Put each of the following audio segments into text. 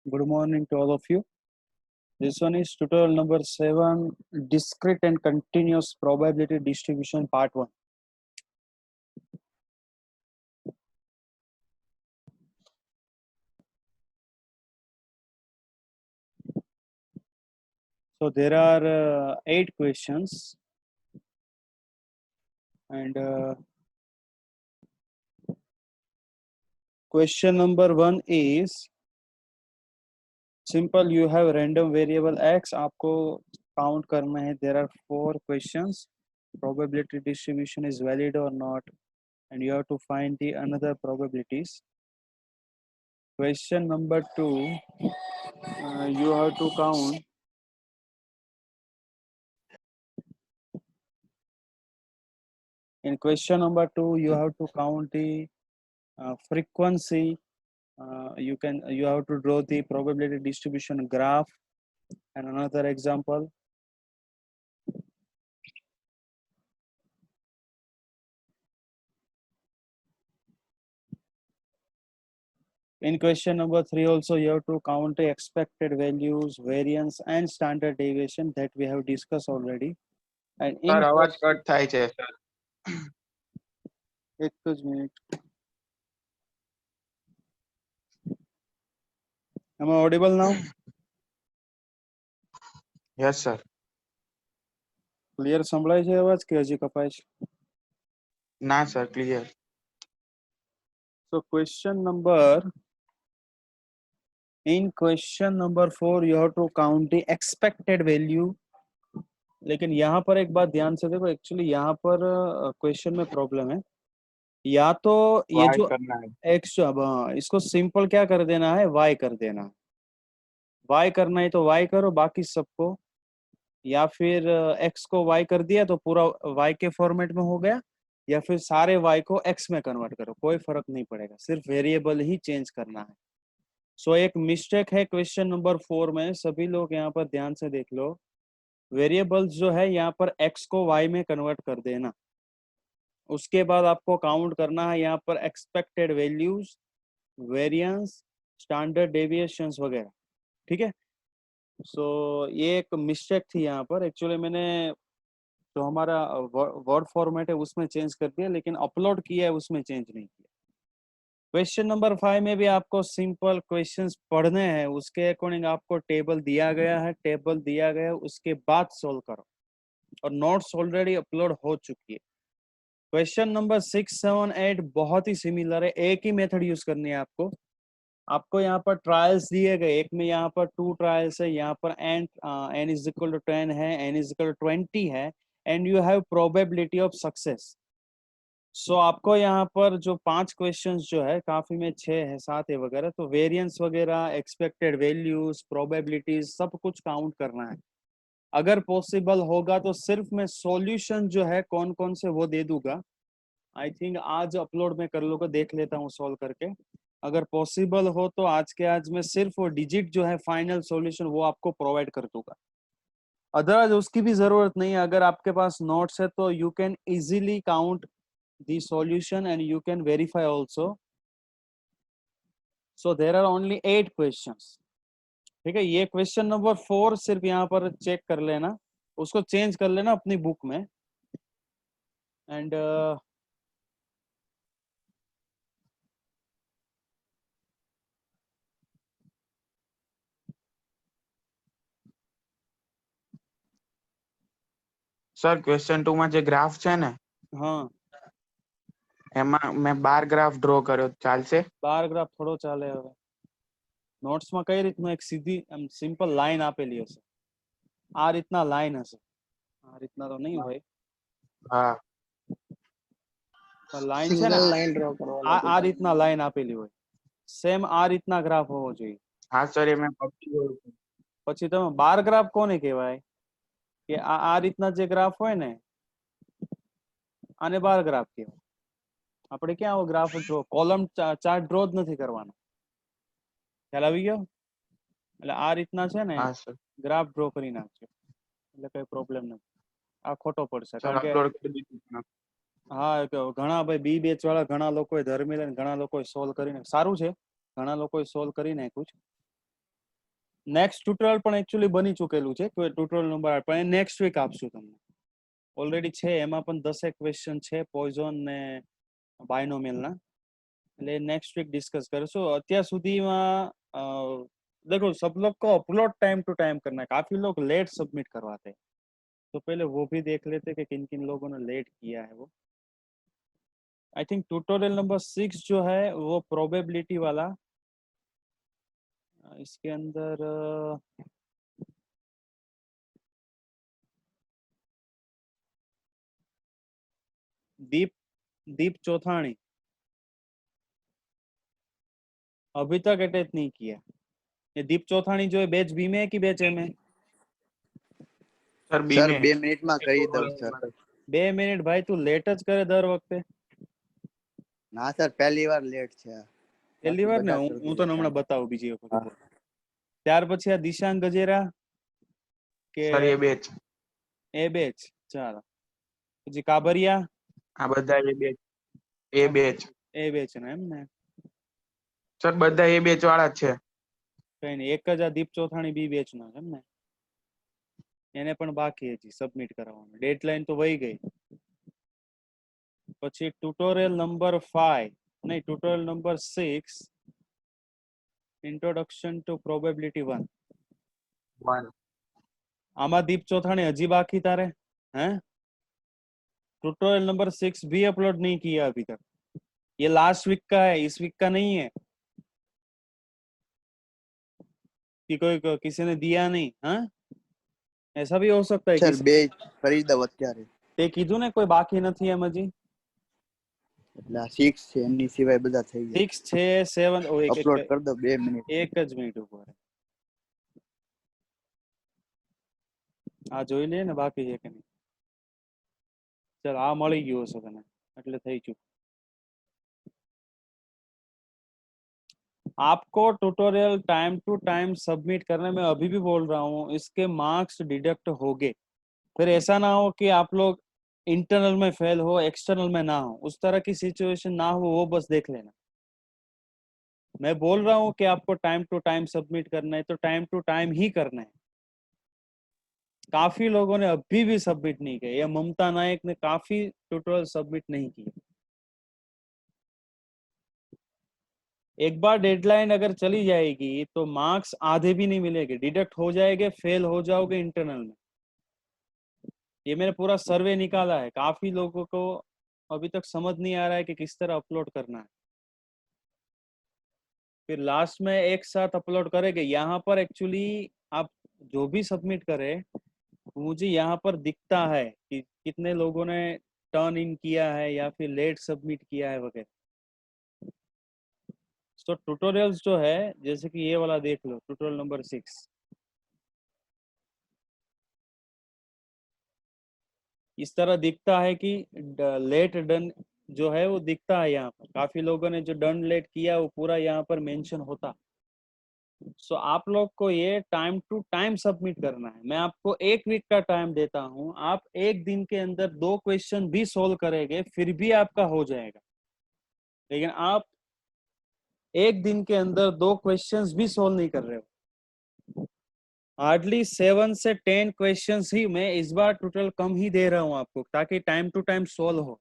Good morning to all of you. This one is tutorial number 7, discrete and continuous probability distribution part 1. So there are 8 questions, and question number 1 is simple. You have random variable x, आपको count करना है. There are 4 questions. Probability distribution is valid or not, and you have to find the another probabilities. Question number 2, you have to count in question number 2 you have to count the frequency. You have to draw the probability distribution graph. And another example, in question number 3 also you have to count the expected values, variance and standard deviation that we have discussed already. And in sir અવાજ cut થાય છે sir. એક જ minute, am I audible now? Yes sir. Clear સંભળાય છે અવાજ કે હજી કપાય છે? ના sir, clear. So in question number 4 you have to count the expected value. लेकिन यहाँ पर एक बात ध्यान से देखो, एक्चुअली यहाँ पर क्वेश्चन में प्रॉब्लम है. या तो ये વાય जो કરના है. एक्स, अब इसको सिंपल क्या कर देना है, वाई कर देना है. वाई करना है तो वाई करो बाकी सबको, या फिर एक्स को वाई कर दिया तो पूरा वाई के फॉर्मेट में हो गया, या फिर सारे वाई को एक्स में कन्वर्ट करो, कोई फर्क नहीं पड़ेगा, सिर्फ वेरिएबल ही चेंज करना है. सो एक मिस्टेक है क्वेश्चन नंबर 4 में, सभी लोग यहाँ पर ध्यान से देख लो. वेरिएबल्स जो है यहाँ पर x को y में कन्वर्ट कर देना. उसके बाद आपको काउंट करना है यहाँ पर expected values, variance, standard deviations वगैरह. ठीक है. सो ये एक मिस्टेक थी यहाँ पर. एक्चुअली मैंने जो हमारा वर्ड फॉर्मेट है उसमें चेंज कर दिया, लेकिन अपलोड किया है उसमें चेंज नहीं किया. क्वेश्चन नंबर 5 में भी आपको सिंपल क्वेश्चंस पढ़ने हैं, उसके अकॉर्डिंग आपको टेबल दिया गया है, टेबल दिया गया है, उसके बाद सोल्व करो. और नोट्स ऑलरेडी अपलोड हो चुकी है. क्वेश्चन नंबर 6, 7, 8 बहुत ही सिमिलर है, एक ही मेथड यूज करनी है आपको. आपको यहाँ पर ट्रायल्स दिए गए, एक में यहाँ पर 2 ट्रायल्स है, यहाँ पर n इज इक्वल टू 10 है, n इज इक्वल टू 20 है, and you have probability of success. So आपको यहाँ पर जो 5 क्वेश्चंस जो है, काफी में 6 है, 7 है वगैरह, तो वेरिएंस वगैरह, एक्सपेक्टेड वैल्यूज, प्रोबेबिलिटीज सब कुछ काउंट करना है. अगर पॉसिबल होगा तो सिर्फ मैं सॉल्यूशन जो है कौन कौन से वो दे दूंगा. आई थिंक आज अपलोड में कर लूंगा, देख लेता हूँ सॉल्व करके. अगर पॉसिबल हो तो आज के आज मैं सिर्फ वो डिजिट जो है फाइनल सॉल्यूशन वो आपको प्रोवाइड कर दूंगा. अदरवाइज उसकी भी जरूरत नहीं है. अगर आपके पास नोट्स है तो you can easily count the solution and you can verify also. So there are only 8 questions. ठीक है. ये क्वेश्चन नंबर 4 सिर्फ यहाँ पर चेक कर लेना, उसको चेंज कर लेना अपनी बुक में. एंड સર ક્વેશ્ચન 2 માં જે ગ્રાફ છે ને, हाँ, એમાં મેં 12 ગ્રાફ ડ્રો કર્યો, ચાલશે? 12 ગ્રાફ થોડો ચાલે. હવે નોટ્સમાં કઈ રીતનું એક સીધી એમ સિમ્પલ લાઈન આપેલી હશે, આ રીતના લાઈન હશે, આ રીતના તો નહીં હોય. હા. લાઈન છે ને, સિંગલ લાઈન ડ્રો કરવાનો આ રીતના લાઈન આપેલી હોય, સેમ આ રીતના ગ્રાફ હોવો જોઈએ. હા સર, એ મેં પકડી ગયું. પછી તમે 12 ગ્રાફ કોને કહેવાય કે આ રીતના જે ગ્રાફ હોય ને, આને 12 ગ્રાફ કહેવાય. આપણે ક્યાં આવો graph draw, column chart draw જ નથી કરવાનો. ખ્યાલ આવી ગયો? એટલે આ રીતના છે ને હા સર. ગ્રાફ ડ્રો કરી નાખજો, એટલે કઈ પ્રોબ્લેમ નથી. આ ખોટો પડશે સર કારણ કે અપલોડ કરી દીધું. હા, ઘણા ભાઈ બી બેચ વાળા ઘણા લોકોએ ધર્મી લઈને ઘણા લોકોએ સોલ્વ કરીને, સારું છે, ઘણા લોકોએ સોલ્વ કરી નાખ્યું છે. નેક્સ્ટ ટ્યુટોરિયલ પણ એકચ્યુઅલી બની ચૂકેલું છે, ટ્યુટોરિયલ નંબર 8, પણ એ નેક્સ્ટ વીક આપશું તમને. ઓલરેડી છે, એમાં પણ 10 ક્વેશ્ચન છે પોઈઝન ને બાયનોમિયલના, એટલે नेक्स्ट वीक डिस्कस करसो। અત્યાર સુધીમાં देखो सब लोग को अपलोड टाइम टू टाइम करना है, काफी लोग लेट सबमिट करवाते हैं, तो पहले वो भी देख लेते कि किन किन लोगों ने लेट किया है वो। आई थिंक ट्यूटोरियल नंबर 6 जो है वो प्रोबेबिलिटी वाला, इसके अंदर दीप चौथानी अभी तक अटैच नहीं किया। ये दीप चौथानी जो है बैच बी में है कि बैच ए में? સર બી સર में 2 મિનિટમાં કરી દઉં સર. 2 મિનિટ ભાઈ, તું લેટ જ કરે દર વખતે. ના સર પહેલી વાર લેટ છે. પહેલી વાર ને, હું તો હમણાં બતાવું બીજી વખત. ત્યાર પછી આ દિશાંગ ગજેરા કે સર એ બેચ, એ બેચ, ચાલો. પછી કાબરિયા આ બધા એ બેચ એ બેચ ને એમ ને. સર બધા એ બેચ વાળા જ છે. કઈ નહીં, એક જ આ દીપ ચોથાણી બી બેચ નો એમ ને. એને પણ બાકી હજી સબમિટ કરાવવાનું, ડેડલાઈન તો વહી ગઈ. પછી ટ્યુટોરિયલ નંબર 5 નહીં, tutorial number 6 introduction to probability 1. आमा दीप चौथानी हजी बाकी तारे हैं? ट्यूटोरियल नंबर 6 भी अपलोड नहीं किया अभी तक। ये लास्ट वीक का है, इस वीक का नहीं है कि कोई किसी ने दिया नहीं। हाँ, ऐसा भी हो सकता है। સર બે કરી દઉં અત્યારે. તે કીધું ને કોઈ બાકી નથી એમ હજી. એટલે આ 6 છે, એમની સિવાય બધા થઈ ગયા. 6 6 7 ओ અપલોડ કરી દો 2 મિનિટ. એક જ મિનિટ ઉપર આ જોઈ લે ને બાકી છે કે નહીં. ચલ આ મળી ગયું હશે તને એટલે થઈ ચૂક. आपको tutorial time to time submit करने में अभी भी बोल रहा हूँ, इसके मार्क्स डिडक्ट होंगे। फिर ऐसा ना हो कि आप लोग इंटरनल में फेल हो, एक्सटर्नल में ना हो, उस तरह की सिचुएशन ना हो, वो बस देख लेना। मैं बोल रहा हूँ कि आपको टाइम टू टाइम सबमिट करना है तो टाइम टू टाइम ही करना है। काफी लोगों ने अभी भी सबमिट नहीं किया, ये ममता नायक ने काफी ट्यूटोरियल सबमिट नहीं किए। एक बार डेडलाइन अगर चली जाएगी तो मार्क्स आधे भी नहीं मिलेंगे, डिडक्ट हो जाएंगे, फेल हो जाओगे इंटरनल में। ये मैंने पूरा सर्वे निकाला है, काफी लोगों को अभी तक समझ नहीं आ रहा है कि किस तरह अपलोड करना है। फिर लास्ट में एक साथ अपलोड करेंगे। यहाँ पर एक्चुअली आप जो भी सबमिट करें, मुझे यहाँ पर दिखता है कि कितने लोगों ने टर्न इन किया है या फिर लेट सबमिट किया है वगैरह। तो ट्यूटोरियल्स जो है, जैसे कि ये वाला देख लो, ट्यूटोरियल नंबर 6, इस तरह दिखता है कि लेट डन जो है वो दिखता है। यहाँ पर काफी लोगों ने जो डन लेट किया वो पूरा यहाँ पर मेंशन होता। सो आप लोग को ये टाइम टू टाइम सबमिट करना है। मैं आपको 1 वीक का टाइम देता हूँ, आप 1 दिन के अंदर 2 क्वेश्चन भी सोल्व करेंगे फिर भी आपका हो जाएगा। लेकिन आप 1 दिन के अंदर 2 क्वेश्चंस भी सोल्व नहीं कर रहे हो। हार्डली 7 से 10 क्वेश्चंस ही मैं इस बार टोटल कम ही दे रहा हूँ आपको, ताकि टाइम टू टाइम सोल्व हो।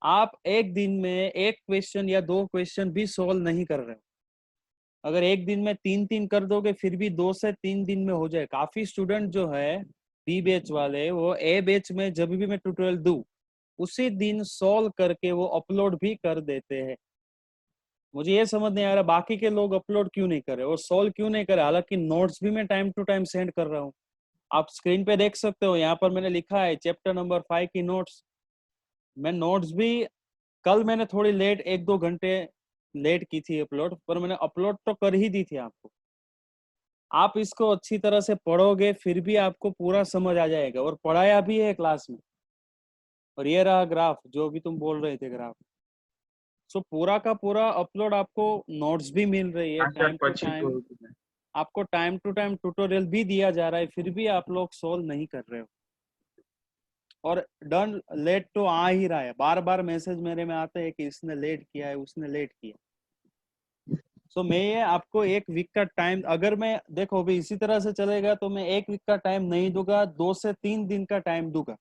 आप 1 दिन में 1 क्वेश्चन या 2 क्वेश्चन भी सोल्व नहीं कर रहे हो। अगर 1 दिन में 3-3 कर दोगे फिर भी 2 से 3 दिन में हो जाए। काफी स्टूडेंट जो है बी बैच वाले, वो ए बैच में जब भी मैं ट्यूटोरियल दूं उसी दिन सोल्व करके वो अपलोड भी कर देते हैं। मुझे ये समझ नहीं आ रहा बाकी के लोग अपलोड क्यों नहीं कर रहे और सोल्व क्यों नहीं कर रहे। हालांकि नोट्स भी मैं टाइम टू टाइम सेंड कर रहा हूँ, आप स्क्रीन पे देख सकते हो। यहाँ पर मैंने लिखा है चैप्टर नंबर 5 की नोट्स। मैं नोट्स भी कल मैंने थोड़ी लेट 1-2 घंटे लेट की थी अपलोड, पर मैंने अपलोड तो कर ही दी थी आपको। आप इसको अच्छी तरह से पढ़ोगे फिर भी आपको पूरा समझ आ जाएगा, और पढ़ाया भी है क्लास में। और ये रहा ग्राफ जो भी तुम बोल रहे थे, ग्राफ। सो पूरा का पूरा अपलोड आपको, नोट्स भी मिल रही है टाइम टू टाइम, आपको टाइम टू टाइम ट्यूटोरियल भी दिया जा रहा है, फिर भी आप लोग सोल्व नहीं कर रहे हो। और डन लेट तो आ ही रहा है, बार बार मैसेज मेरे में आते हैं कि इसने लेट किया है, उसने लेट किया। सो मैं ये आपको एक वीक का टाइम, अगर मैं देखो अभी इसी तरह से चलेगा तो मैं एक वीक का टाइम नहीं दूंगा, 2 से 3 दिन का टाइम दूंगा।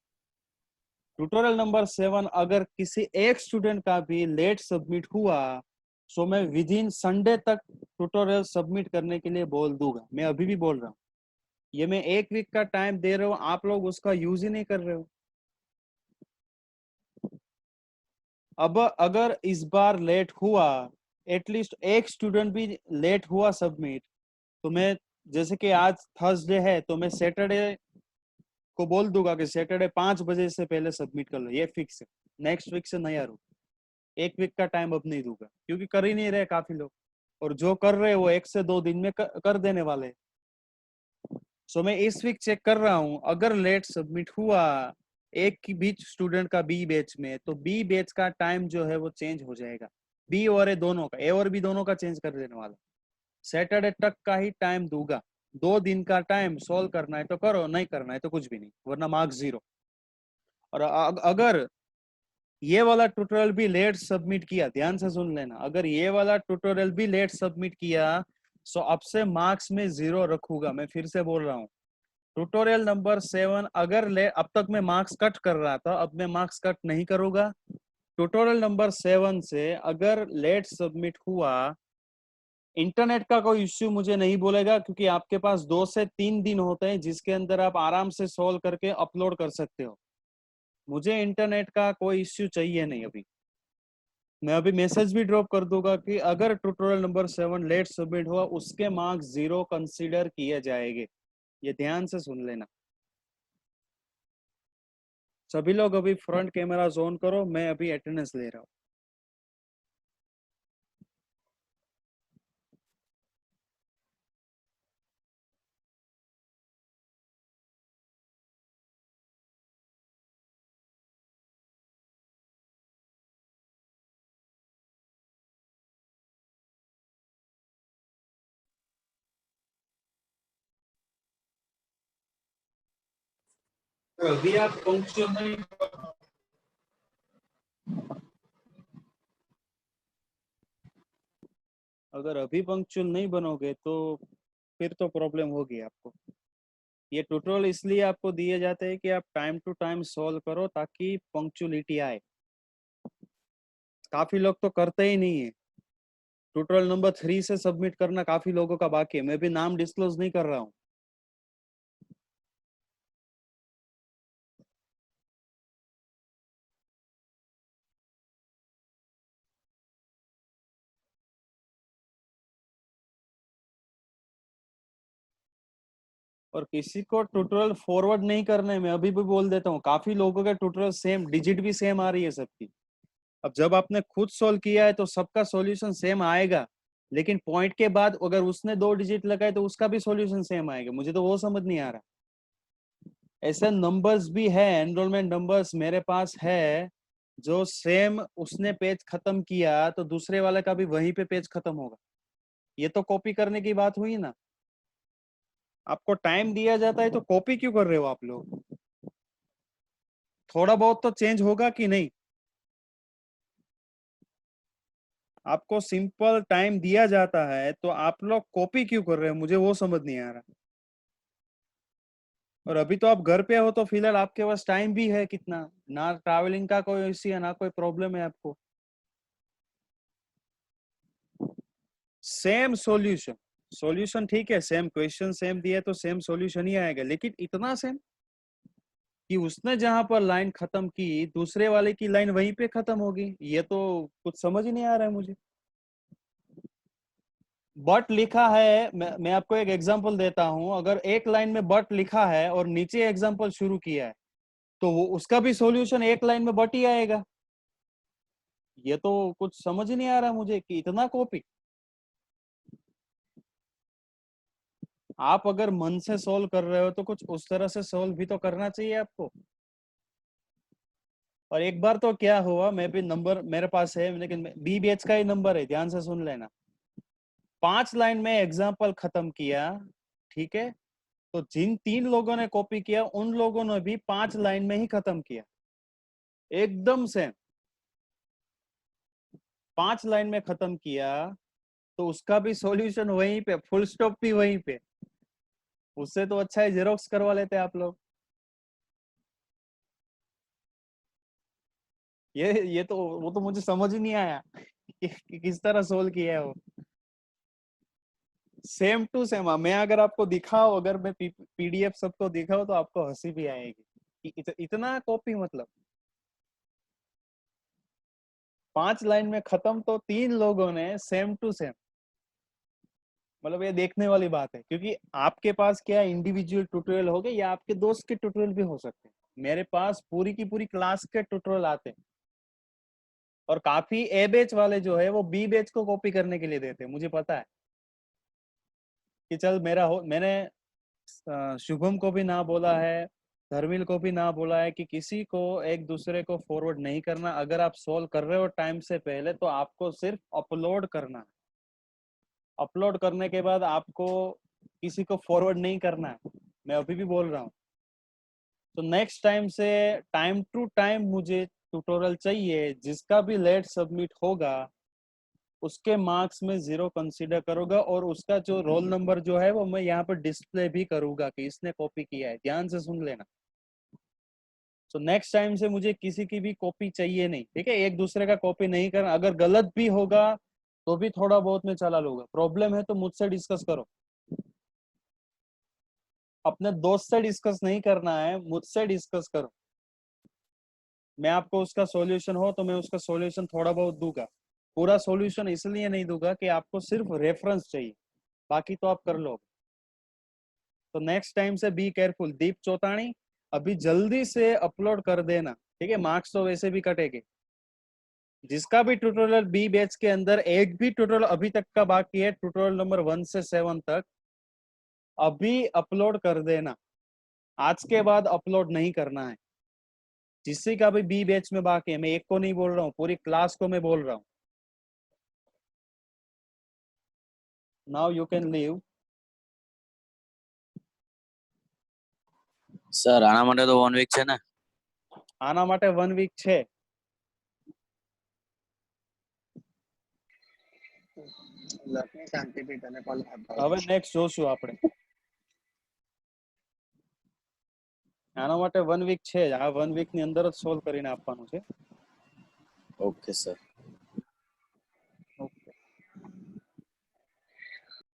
ट्यूटोरियल नंबर 7 अगर किसी एक स्टूडेंट का भी लेट सबमिट हुआ सो मैं विद इन संडे तक ट्यूटोरियल सबमिट करने के लिए बोल दूंगा। मैं अभी भी बोल रहा हूँ, ये मैं एक वीक का टाइम दे रहा हूँ, आप लोग उसका यूज ही नहीं कर रहे हो। अब अगर इस बार लेट हुआ, एटलीस्ट एक स्टूडेंट भी लेट हुआ सबमिट, तो मैं, जैसे कि आज थर्सडे है तो मैं सैटरडे को बोल दूंगा कि सैटरडे 5 बजे से पहले सबमिट कर लो, ये फिक्स है। नेक्स्ट वीक से नहीं यार, एक वीक का टाइम अब नहीं दूंगा, क्योंकि कर ही नहीं रहे काफी लोग, और जो कर रहे हैं वो 1 से 2 दिन में कर देने वाले। सो मैं इस वीक चेक कर रहा हूँ, अगर लेट सबमिट हुआ एक की बीच स्टूडेंट का बी बैच में, तो बी बैच का टाइम जो है वो चेंज हो जाएगा। बी और ए दोनों का, ए और बी दोनों का चेंज कर देने वाला। सैटरडे तक का ही टाइम दूंगा, 2 दिन का टाइम, सोल्व करना है तो करो, नहीं करना है तो कुछ भी नहीं, वरना मार्क्स 0। और अगर ये वाला ट्यूटोरियल भी लेट सबमिट किया, ध्यान से सुन लेना, अगर ये वाला ट्यूटोरियल भी लेट सबमिट किया सो अब से मार्क्स में 0 रखूंगा। मैं फिर से बोल रहा हूँ, ट्यूटोरियल नंबर 7 अगर ले, अब तक मैं मार्क्स कट कर रहा था, अब मैं मार्क्स कट नहीं करूंगा। ट्यूटोरियल नंबर 7 से अगर लेट सबमिट हुआ, इंटरनेट का कोई इश्यू मुझे नहीं बोलेगा, क्योंकि आपके पास 2 से 3 दिन होते हैं जिसके अंदर आप आराम से सॉल्व करके अपलोड कर सकते हो। मुझे इंटरनेट का कोई इश्यू चाहिए नहीं। अभी मैं अभी मैसेज भी ड्रॉप कर दूंगा कि अगर ट्यूटोरियल नंबर 7 लेट सबमिट हुआ उसके मार्क्स 0 कंसीडर किए जाएंगे। ये ध्यान से सुन लेना। सभी लोग अभी फ्रंट कैमरा ऑन करो, मैं अभी अटेंडेंस ले रहा हूँ। अभी आप पंक्चुअल नहीं, अगर अभी पंक्चुअल नहीं बनोगे तो फिर तो प्रॉब्लम होगी आपको। ये ट्यूटोरियल इसलिए आपको दिए जाते हैं कि आप टाइम टू टाइम सॉल्व करो ताकि पंक्चुअलिटी आए। काफी लोग तो करते ही नहीं है। ट्यूटोरियल नंबर 3 से सबमिट करना काफी लोगों का बाकी है, मैं भी नाम डिस्क्लोज नहीं कर रहा हूँ। और किसी को ट्यूटोरियल फॉरवर्ड नहीं करने में अभी भी बोल देता हूँ, काफी लोगों के ट्यूटोरियल सेम डिजिट भी सेम आ रही है सबकी। अब जब आपने खुद सोल्व किया है तो सबका सॉल्यूशन सेम आएगा, लेकिन पॉइंट के बाद अगर उसने 2 डिजिट लगाए तो उसका भी सॉल्यूशन सेम आएगा। मुझे तो वो समझ नहीं आ रहा। ऐसे नंबर्स भी है, एनरोलमेंट नंबर्स मेरे पास है, जो सेम उसने पेज खत्म किया तो दूसरे वाले का भी वहीं पे पेज खत्म होगा। ये तो कॉपी करने की बात हुई ना। आपको टाइम दिया जाता है तो कॉपी क्यों कर रहे हो आप लोग? थोड़ा बहुत तो चेंज होगा कि नहीं? आपको सिंपल टाइम दिया जाता है तो आप लोग कॉपी क्यों कर रहे हो? मुझे वो समझ नहीं आ रहा। और अभी तो आप घर पे हो तो फिलहाल आपके पास टाइम भी है कितना, ना ट्रैवलिंग का कोई इश्यू है ना कोई प्रॉब्लम है आपको। सेम सॉल्यूशन, सॉल्यूशन ठीक है, सेम क्वेश्चन सेम दिए तो सेम सॉल्यूशन ही आएगा, लेकिन इतना सेम कि उसने जहां पर लाइन खत्म की दूसरे वाले की लाइन वहीं पे खत्म होगी, ये तो कुछ समझ ही नहीं आ रहा है मुझे। बट लिखा है, मैं आपको एक एग्जांपल देता हूं, अगर एक लाइन में बट लिखा है और नीचे एग्जांपल शुरू किया है तो वो उसका भी सॉल्यूशन एक लाइन में बट ही आएगा। ये तो कुछ समझ ही नहीं आ रहा मुझे कि इतना कॉपी। आप अगर मन से सोल्व कर रहे हो तो कुछ उस तरह से सोल्व भी तो करना चाहिए आपको। और एक बार तो क्या हुआ, मैं भी नंबर मेरे पास है लेकिन बी बैच का ही नंबर है, ध्यान से सुन लेना। 5 लाइन में एग्जाम्पल खत्म किया, ठीक है, तो जिन 3 लोगों ने कॉपी किया उन लोगों ने भी 5 लाइन में ही खत्म किया, एकदम से 5 लाइन में खत्म किया। तो उसका भी सॉल्यूशन वहीं पे, फुल स्टॉप भी वहीं पे। उससे तो अच्छा है जेरोक्स करवा लेते आप लोग। ये तो वो तो मुझे समझ ही नहीं आया कि किस तरह सोल्व किया है वो। Same to same. मैं अगर आपको दिखाऊं, अगर मैं पीडीएफ सबको दिखाऊं तो आपको हंसी भी आएगी कि इतना कॉपी, मतलब 5 लाइन में खत्म, तो 3 लोगों ने सेम टू सेम। मतलब ये देखने वाली बात है, क्योंकि आपके पास क्या इंडिविजुअल ट्यूटोरियल हो गए या आपके दोस्त के ट्यूटोरियल भी हो सकते हैं। मेरे पास पूरी की पूरी क्लास के ट्यूटोरियल आते हैं, और काफी ए बैच वाले जो है वो बी बैच को कॉपी करने के लिए देते हैं। मुझे पता है कि चल मेरा हो, मैंने शुभम को भी ना बोला है, धर्मिल को भी ना बोला है कि किसी को एक दूसरे को फॉरवर्ड नहीं करना। अगर आप सोल्व कर रहे हो टाइम से पहले तो आपको सिर्फ अपलोड करना है। अपलोड करने के बाद आपको किसी को फॉरवर्ड नहीं करना है। मैं अभी भी बोल रहा हूँ। तो नेक्स्ट टाइम से टाइम टू टाइम मुझे ट्यूटोरियल चाहिए। जिसका भी लेट सबमिट होगा उसके मार्क्स में 0 कंसीडर करूंगा, और उसका जो रोल नंबर जो है वो मैं यहाँ पर डिस्प्ले भी करूंगा कि इसने कॉपी किया है। ध्यान से सुन लेना। तो नेक्स्ट टाइम से मुझे किसी की भी कॉपी चाहिए नहीं, ठीक है? एक दूसरे का कॉपी नहीं करना। अगर गलत भी होगा तो भी थोड़ा बहुत मैं चला लूंगा। प्रॉब्लम है तो मुझसे डिस्कस करो। अपने दोस्त से डिस्कस नहीं करना है, मुझसे डिस्कस करो। मैं आपको उसका सॉल्यूशन हो तो मैं उसका सॉल्यूशन थोड़ा बहुत दूंगा। पूरा सॉल्यूशन इसलिए नहीं दूंगा कि आपको सिर्फ रेफरेंस चाहिए, बाकी तो आप कर लो। तो नेक्स्ट टाइम से बी केयरफुल। दीप चौतानी, अभी जल्दी से अपलोड कर देना, ठीक है? मार्क्स तो वैसे भी कटेंगे। जिसका भी ट्यूटोरियल बी बैच के अंदर एक भी ट्यूटोरियल अभी तक का बाकी है, ट्यूटोरियल नंबर 1 से 7 तक, अभी अपलोड कर देना। आज के बाद अपलोड नहीं करना है। जिससे का भी बी बैच में बाकी है, मैं एक को नहीं बोल रहा हूँ, पूरी क्लास को मैं बोल रहा हूँ। Now you can leave. Sir આના માટે તો 1 વીક છે ને? આના માટે 1 વીક છે। લખની શાંતિથી તને કોલ કરતા હવે નેક્સ્ટ જોશું આપણે। આના માટે 1 વીક છે જ। આ 1 વીક ની અંદર જ સોલ્વ કરીને આપવાનું છે। Okay sir.